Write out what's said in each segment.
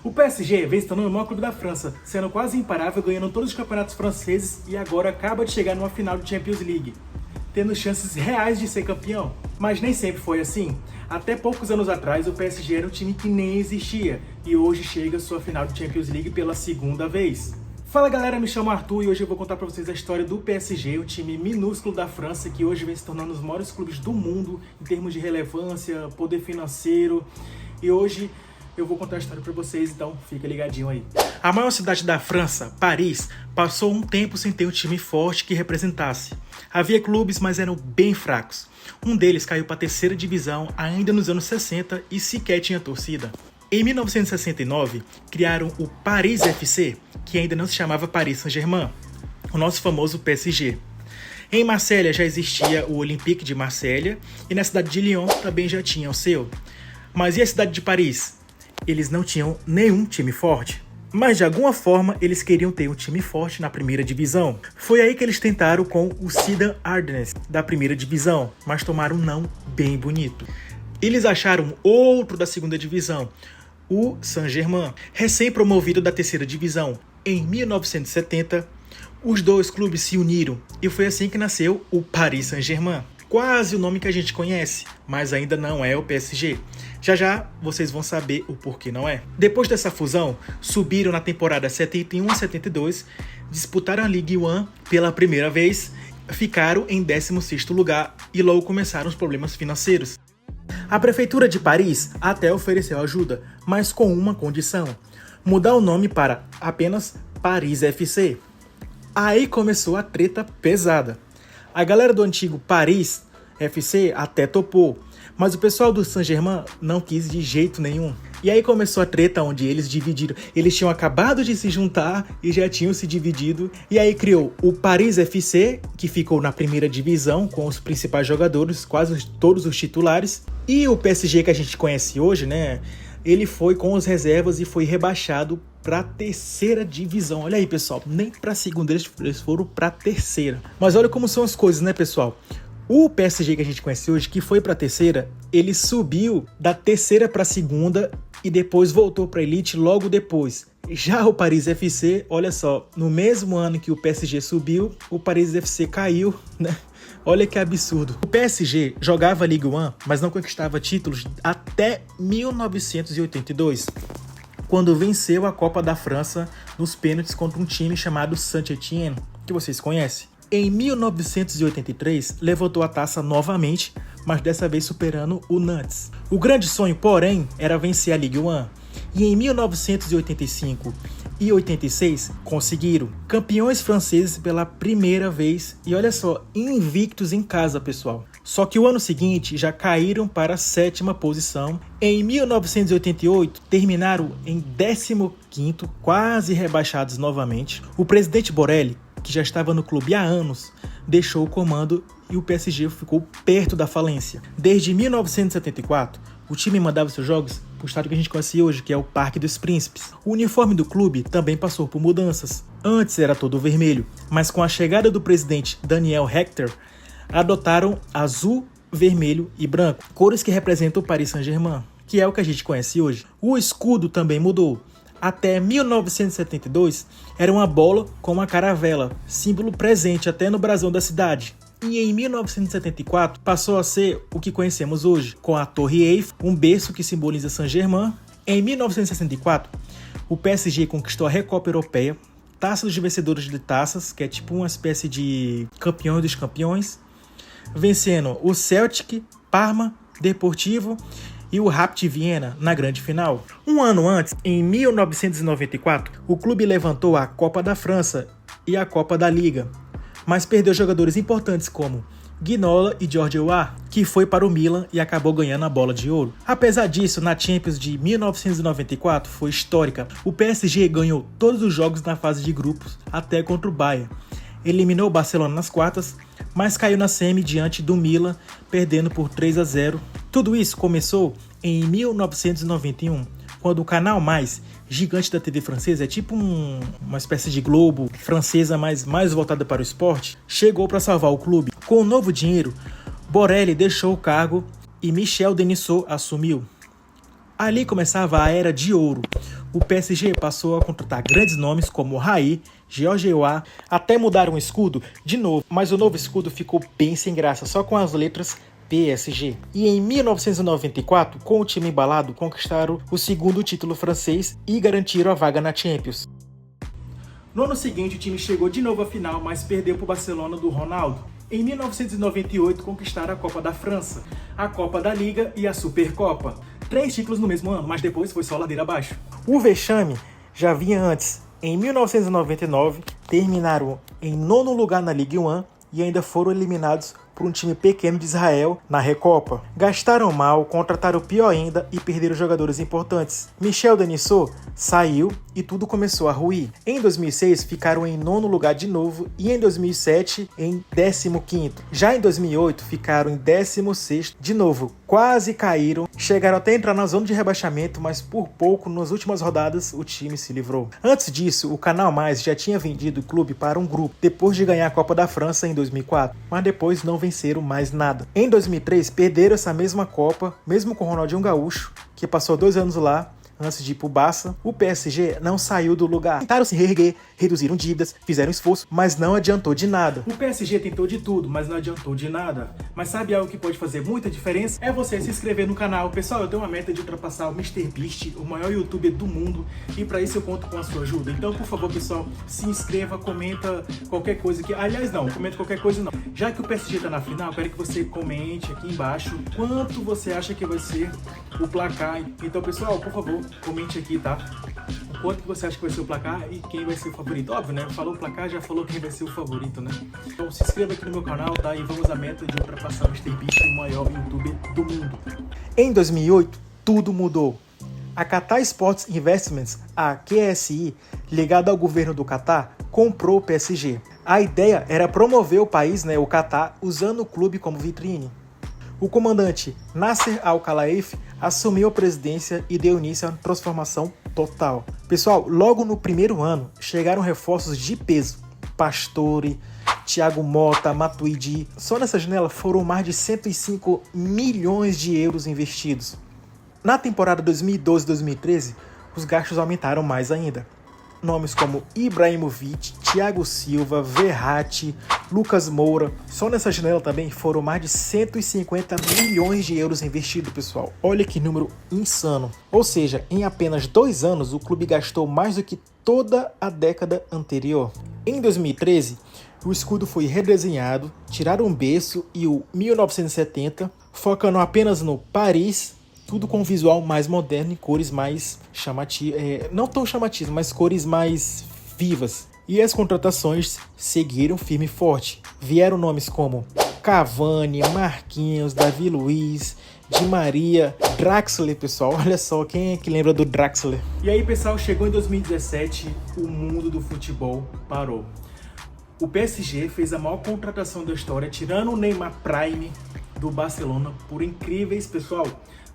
O PSG vem se tornando o maior clube da França, sendo quase imparável, ganhando todos os campeonatos franceses e agora acaba de chegar numa final de Champions League, tendo chances reais de ser campeão. Mas nem sempre foi assim. Até poucos anos atrás, o PSG era um time que nem existia e hoje chega à sua final de Champions League pela segunda vez. Fala galera, me chamo Arthur e hoje eu vou contar pra vocês a história do PSG, um time minúsculo da França que hoje vem se tornando um dos maiores clubes do mundo em termos de relevância, poder financeiro. E hoje eu vou contar a história pra vocês, então fica ligadinho aí. A maior cidade da França, Paris, passou um tempo sem ter um time forte que representasse. Havia clubes, mas eram bem fracos. Um deles caiu para a terceira divisão ainda nos anos 60 e sequer tinha torcida. Em 1969, criaram o Paris FC, que ainda não se chamava Paris Saint-Germain, o nosso famoso PSG. Em Marselha já existia o Olympique de Marselha e na cidade de Lyon também já tinha o seu. Mas e a cidade de Paris? Eles não tinham nenhum time forte. Mas de alguma forma eles queriam ter um time forte na primeira divisão. Foi aí que eles tentaram com o Stade Ardennais da primeira divisão, mas tomaram um não bem bonito. Eles acharam outro da segunda divisão, o Saint-Germain, recém-promovido da terceira divisão. Em 1970, os dois clubes se uniram e foi assim que nasceu o Paris Saint-Germain. Quase o nome que a gente conhece, mas ainda não é o PSG. Já já vocês vão saber o porquê não é. Depois dessa fusão, subiram na temporada 71 a 72, disputaram a Ligue 1 pela primeira vez, ficaram em 16º lugar e logo começaram os problemas financeiros. A prefeitura de Paris até ofereceu ajuda, mas com uma condição: mudar o nome para apenas Paris FC. Aí começou a treta pesada. A galera do antigo Paris FC até topou, mas o pessoal do Saint-Germain não quis de jeito nenhum. E aí começou a treta onde eles dividiram. Eles tinham acabado de se juntar e já tinham se dividido. E aí criou o Paris FC, que ficou na primeira divisão com os principais jogadores, quase todos os titulares. E o PSG que a gente conhece hoje, né? Ele foi com os reservas e foi rebaixado para a terceira divisão. Olha aí, pessoal, nem para a segunda eles foram para a terceira. Mas olha como são as coisas, né, pessoal? O PSG que a gente conhece hoje, que foi para a terceira, ele subiu da terceira para a segunda e depois voltou para a elite logo depois. Já o Paris FC, olha só, no mesmo ano que o PSG subiu, o Paris FC caiu, né? Olha que absurdo. O PSG jogava Ligue 1, mas não conquistava títulos até 1982, quando venceu a Copa da França nos pênaltis contra um time chamado Saint-Étienne, que vocês conhecem. Em 1983, levantou a taça novamente, mas dessa vez superando o Nantes. O grande sonho, porém, era vencer a Ligue 1. E em 1985 e 86, conseguiram. Campeões franceses pela primeira vez e olha só, invictos em casa, pessoal. Só que o ano seguinte já caíram para a 7ª posição. Em 1988, terminaram em 15º, quase rebaixados novamente. O presidente Borelli, que já estava no clube há anos, deixou o comando e o PSG ficou perto da falência. Desde 1974, o time mandava seus jogos para o estádio que a gente conhece hoje, que é o Parque dos Príncipes. O uniforme do clube também passou por mudanças. Antes era todo vermelho, mas com a chegada do presidente Daniel Hector, adotaram azul, vermelho e branco, cores que representam o Paris Saint-Germain, que é o que a gente conhece hoje. O escudo também mudou. Até 1972, era uma bola com uma caravela, símbolo presente até no brasão da cidade. E em 1974, passou a ser o que conhecemos hoje, com a Torre Eiffel, um berço que simboliza Saint-Germain. Em 1964, o PSG conquistou a Recopa Europeia, Taça dos Vencedores de Taças, que é tipo uma espécie de campeões dos campeões, vencendo o Celtic, Parma, Deportivo e o Rapid Viena na grande final. Um ano antes, em 1994, o clube levantou a Copa da França e a Copa da Liga, mas perdeu jogadores importantes como Ginola e George Weah, que foi para o Milan e acabou ganhando a bola de ouro. Apesar disso, na Champions de 1994 foi histórica. O PSG ganhou todos os jogos na fase de grupos, até contra o Bayern. Eliminou o Barcelona nas quartas, mas caiu na semi diante do Milan, perdendo por 3-0. Tudo isso começou em 1991, quando o Canal Mais, gigante da TV francesa, é tipo uma espécie de Globo francesa, mais voltada para o esporte, chegou para salvar o clube. Com o novo dinheiro, Borelli deixou o cargo e Michel Denisot assumiu. Ali começava a Era de Ouro, O PSG passou a contratar grandes nomes como Raí, Georges Weah, até mudaram o escudo de novo, mas o novo escudo ficou bem sem graça, só com as letras PSG. E em 1994, com o time embalado, conquistaram o segundo título francês e garantiram a vaga na Champions. No ano seguinte, o time chegou de novo à final, mas perdeu para o Barcelona do Ronaldo. Em 1998, conquistaram a Copa da França, a Copa da Liga e a Supercopa. 3 títulos no mesmo ano, mas depois foi só ladeira abaixo. O vexame já vinha antes. Em 1999, terminaram em 9º lugar na Ligue 1 e ainda foram eliminados por um time pequeno de Israel na Recopa. Gastaram mal, contrataram pior ainda e perderam jogadores importantes. Michel Denisot saiu e tudo começou a ruir. Em 2006 ficaram em 9º lugar de novo e em 2007 em 15º. Já em 2008 ficaram em 16º de novo. Quase caíram, chegaram até a entrar na zona de rebaixamento, mas por pouco nas últimas rodadas o time se livrou. Antes disso, o Canal Mais já tinha vendido o clube para um grupo depois de ganhar a Copa da França em 2004, mas depois não venceram mais nada. Em 2003 perderam essa mesma Copa, mesmo com o Ronaldinho Gaúcho, que passou 2 anos lá antes de ir pro Barça. O PSG não saiu do lugar. Tentaram se reerguer, reduziram dívidas, fizeram esforço, mas não adiantou de nada. O PSG tentou de tudo, mas não adiantou de nada. Mas sabe algo que pode fazer muita diferença? É você se inscrever no canal. Pessoal, eu tenho uma meta de ultrapassar o MrBeast, o maior youtuber do mundo, e para isso eu conto com a sua ajuda. Então, por favor, pessoal, se inscreva, comenta qualquer coisa que... Aliás, não, comenta qualquer coisa não. Já que o PSG tá na final, eu quero que você comente aqui embaixo quanto você acha que vai ser o placar. Então, pessoal, por favor, comente aqui, tá? O quanto que você acha que vai ser o placar e quem vai ser o favorito. Óbvio, né? Falou o placar, já falou quem vai ser o favorito, né? Então se inscreva aqui no meu canal, tá? E vamos à meta de ultrapassar o MrBeast, o maior youtuber do mundo. Em 2008, tudo mudou. A Qatar Sports Investments, a QSI, ligada ao governo do Qatar, comprou o PSG. A ideia era promover o país, né, o Qatar, usando o clube como vitrine. O comandante Nasser Al-Khelaifi assumiu a presidência e deu início a uma transformação total. Pessoal, logo no primeiro ano, chegaram reforços de peso. Pastore, Thiago Motta, Matuidi. Só nessa janela foram mais de 105 milhões de euros investidos. Na temporada 2012-2013, os gastos aumentaram mais ainda. Nomes como Ibrahimovic, Thiago Silva, Verratti, Lucas Moura. Só nessa janela também foram mais de 150 milhões de euros investidos, pessoal. Olha que número insano. Ou seja, em apenas 2 anos, o clube gastou mais do que toda a década anterior. Em 2013, o escudo foi redesenhado, tiraram um berço e o 1970, focando apenas no Paris, tudo com um visual mais moderno e cores mais chamativas, não tão chamativas, mas cores mais vivas. E as contratações seguiram firme e forte. Vieram nomes como Cavani, Marquinhos, Davi Luiz, Di Maria, Draxler, pessoal. Olha só, quem é que lembra do Draxler? E aí, pessoal, chegou em 2017, o mundo do futebol parou. O PSG fez a maior contratação da história, tirando o Neymar Prime do Barcelona por incríveis, pessoal,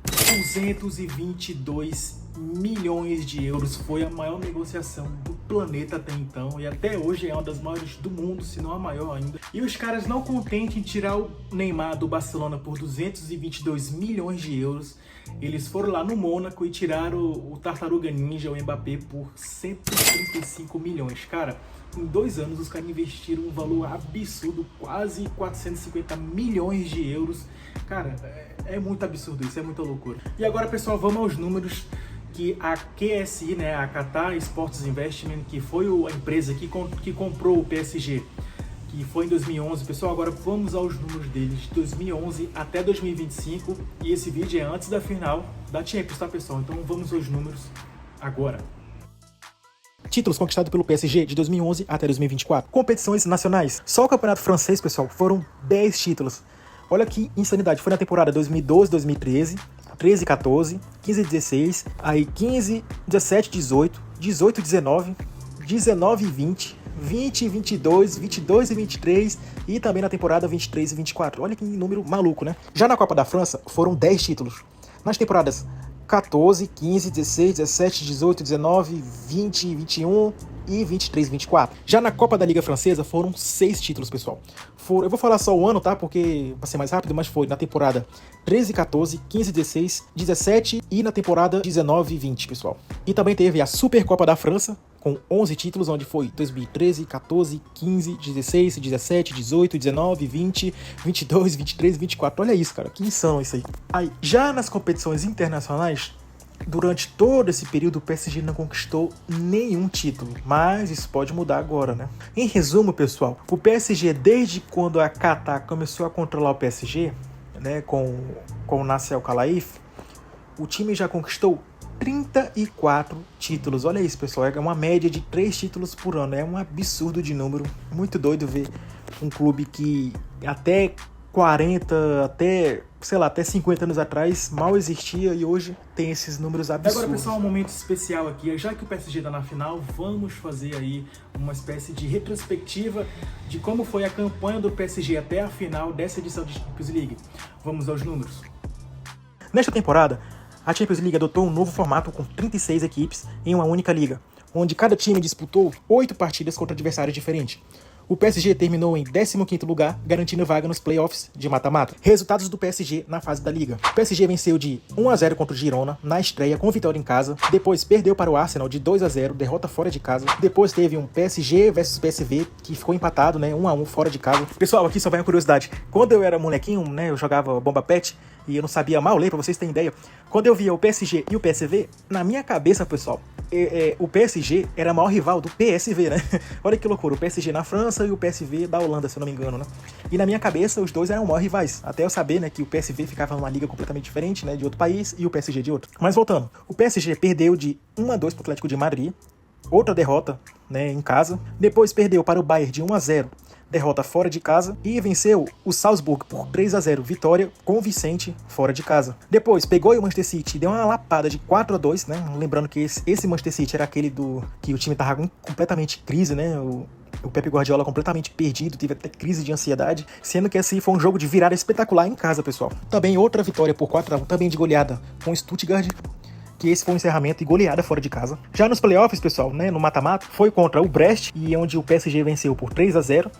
222 milhões de euros. Foi a maior negociação do planeta até então e até hoje é uma das maiores do mundo, se não a maior ainda. E os caras, não contentes em tirar o Neymar do Barcelona por 222 milhões de euros, eles foram lá no Mônaco e tiraram o Tartaruga Ninja, o Mbappé, por 135 milhões. Cara, em 2 anos os caras investiram um valor absurdo, quase 450 milhões de euros. Cara, é muito absurdo isso, é muita loucura. E agora, pessoal, vamos aos números que a QSI, né, a Qatar Sports Investment, que foi a empresa que comprou o PSG, que foi em 2011. Pessoal, agora vamos aos números deles, de 2011 até 2025, e esse vídeo é antes da final da Champions, tá, pessoal? Então vamos aos números agora. Títulos conquistados pelo PSG de 2011 até 2024. Competições nacionais. Só o campeonato francês, pessoal, foram 10 títulos. Olha que insanidade. Foi na temporada 2012-2013, 13-14, 15-16, aí 15-17-18, 18-19, 19-20, 20-22, 22-23 e também na temporada 23-24. Olha que número maluco, né? Já na Copa da França foram 10 títulos. Nas temporadas 14, 15, 16, 17, 18, 19, 20, 21, e 23-24. Já na Copa da Liga Francesa foram 6 títulos, pessoal. Eu vou falar só o ano, tá? Porque vai ser mais rápido, mas foi na temporada 13-14, 15-16, 17 e na temporada 19-20, pessoal. E também teve a Supercopa da França, com 11 títulos, onde foi 2013, 14, 15, 16, 17, 18, 19, 20, 22, 23, 24. Olha isso, cara, que insano isso aí. Aí, já nas competições internacionais, durante todo esse período, o PSG não conquistou nenhum título, mas isso pode mudar agora, né? Em resumo, pessoal, o PSG, desde quando a Qatar começou a controlar o PSG, né, com o Nasser Al-Khelaifi, o time já conquistou 34 títulos. Olha isso, pessoal, é uma média de 3 títulos por ano. É um absurdo de número, muito doido ver um clube que até 40, até 50 anos atrás mal existia e hoje tem esses números absurdos. Agora, pessoal, um momento especial aqui. Já que o PSG tá na final, vamos fazer aí uma espécie de retrospectiva de como foi a campanha do PSG até a final dessa edição de Champions League. Vamos aos números. Nesta temporada, a Champions League adotou um novo formato com 36 equipes em uma única liga, onde cada time disputou 8 partidas contra adversários diferentes. O PSG terminou em 15º lugar, garantindo vaga nos playoffs de mata-mata. Resultados do PSG na fase da Liga. O PSG venceu de 1-0 contra o Girona, na estreia, com vitória em casa. Depois perdeu para o Arsenal de 2-0, derrota fora de casa. Depois teve um PSG versus PSV, que ficou empatado, né, 1-1 fora de casa. Pessoal, aqui só vai uma curiosidade. Quando eu era molequinho, né, eu jogava Bomba Pet, e eu não sabia mal ler, pra vocês terem ideia. Quando eu via o PSG e o PSV, na minha cabeça, pessoal, o PSG era o maior rival do PSV, né? Olha que loucura, o PSG na França e o PSV da Holanda, se eu não me engano, né? E na minha cabeça, os dois eram maiores rivais. Até eu saber, né, que o PSV ficava numa liga completamente diferente, né, de outro país, e o PSG de outro. Mas voltando, o PSG perdeu de 1-2 pro Atlético de Madrid, outra derrota, né, em casa. Depois perdeu para o Bayern de 1-0, derrota fora de casa, e venceu o Salzburg por 3-0, vitória convincente fora de casa. Depois pegou o Manchester City, deu uma lapada de 4-2, né? Lembrando que esse Manchester City era aquele que o time tava completamente em crise, né? O Pep Guardiola completamente perdido, teve até crise de ansiedade, sendo que esse foi um jogo de virada espetacular em casa, pessoal. Também outra vitória por 4-1, também de goleada com o Stuttgart, que esse foi o encerramento e goleada fora de casa. Já nos playoffs, pessoal, né, no mata-mata, foi contra o Brest, e onde o PSG venceu por 3-0,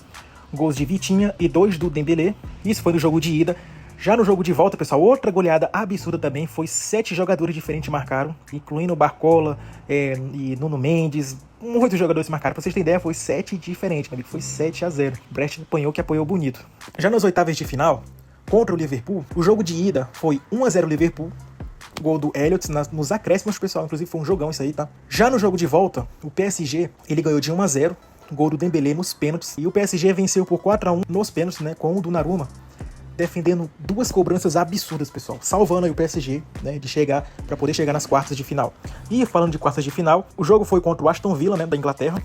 gols de Vitinha e 2 do Dembélé. Isso foi no jogo de ida. Já no jogo de volta, pessoal, outra goleada absurda também, foi 7 jogadores diferentes marcaram, incluindo Barcola e Nuno Mendes. Muitos jogadores marcaram, pra vocês terem ideia, foi 7 diferentes, meu amigo, foi 7-0. O Brest apanhou bonito. Já nas oitavas de final, contra o Liverpool, o jogo de ida foi 1-0 Liverpool, gol do Elliott nos acréscimos, pessoal, inclusive foi um jogão isso aí, tá? Já no jogo de volta, o PSG, ele ganhou de 1-0, gol do Dembélé nos pênaltis, e o PSG venceu por 4-1 nos pênaltis, né, com o Donnarumma, defendendo 2 cobranças absurdas, pessoal, salvando aí o PSG, né, para poder chegar nas quartas de final. E falando de quartas de final, o jogo foi contra o Aston Villa, né, da Inglaterra,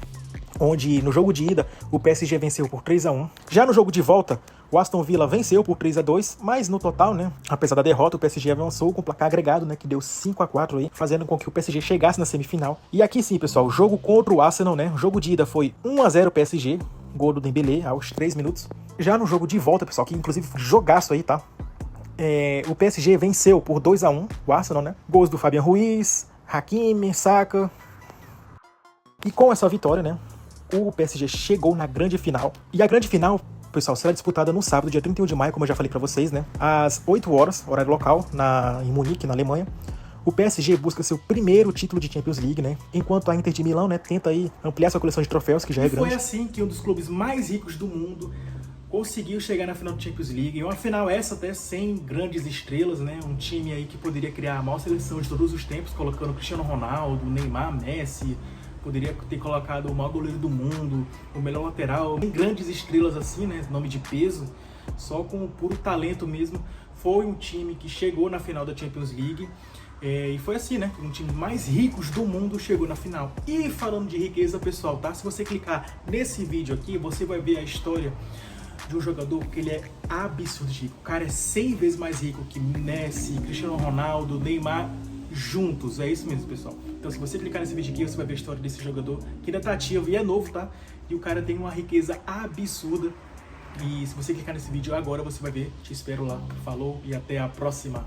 onde no jogo de ida o PSG venceu por 3-1. Já no jogo de volta, o Aston Villa venceu por 3-2, mas no total, né, apesar da derrota, o PSG avançou com o placar agregado, né, que deu 5-4 aí, fazendo com que o PSG chegasse na semifinal. E aqui sim, pessoal, o jogo contra o Arsenal, né, o jogo de ida foi 1-0 PSG, gol do Dembélé aos 3 minutos. Já no jogo de volta, pessoal, que inclusive jogaço aí, tá? O PSG venceu por 2-1 o Arsenal, né? Gols do Fabian Ruiz, Hakimi, Saka. E com essa vitória, né, o PSG chegou na grande final. E a grande final, pessoal, será disputada no sábado, dia 31 de maio, como eu já falei pra vocês, né? Às 8 horas, horário local, em Munique, na Alemanha. O PSG busca seu primeiro título de Champions League, né? Enquanto a Inter de Milão, né, tenta aí ampliar sua coleção de troféus, que já é grande. Foi assim que um dos clubes mais ricos do mundo conseguiu chegar na final da Champions League. E uma final essa até sem grandes estrelas, né? Um time aí que poderia criar a maior seleção de todos os tempos, colocando Cristiano Ronaldo, Neymar, Messi. Poderia ter colocado o maior goleiro do mundo, o melhor lateral. Nem grandes estrelas assim, né? Nome de peso. Só com o puro talento mesmo. Foi um time que chegou na final da Champions League. E foi assim, né? Um time mais ricos do mundo chegou na final. E falando de riqueza, pessoal, tá? Se você clicar nesse vídeo aqui, você vai ver a história de um jogador que ele é absurdo de rico. O cara é 100 vezes mais rico que Messi, Cristiano Ronaldo, Neymar juntos. É isso mesmo, pessoal. Então, se você clicar nesse vídeo aqui, você vai ver a história desse jogador que ainda tá ativo e é novo, tá? E o cara tem uma riqueza absurda. E se você clicar nesse vídeo agora, você vai ver. Te espero lá. Falou e até a próxima.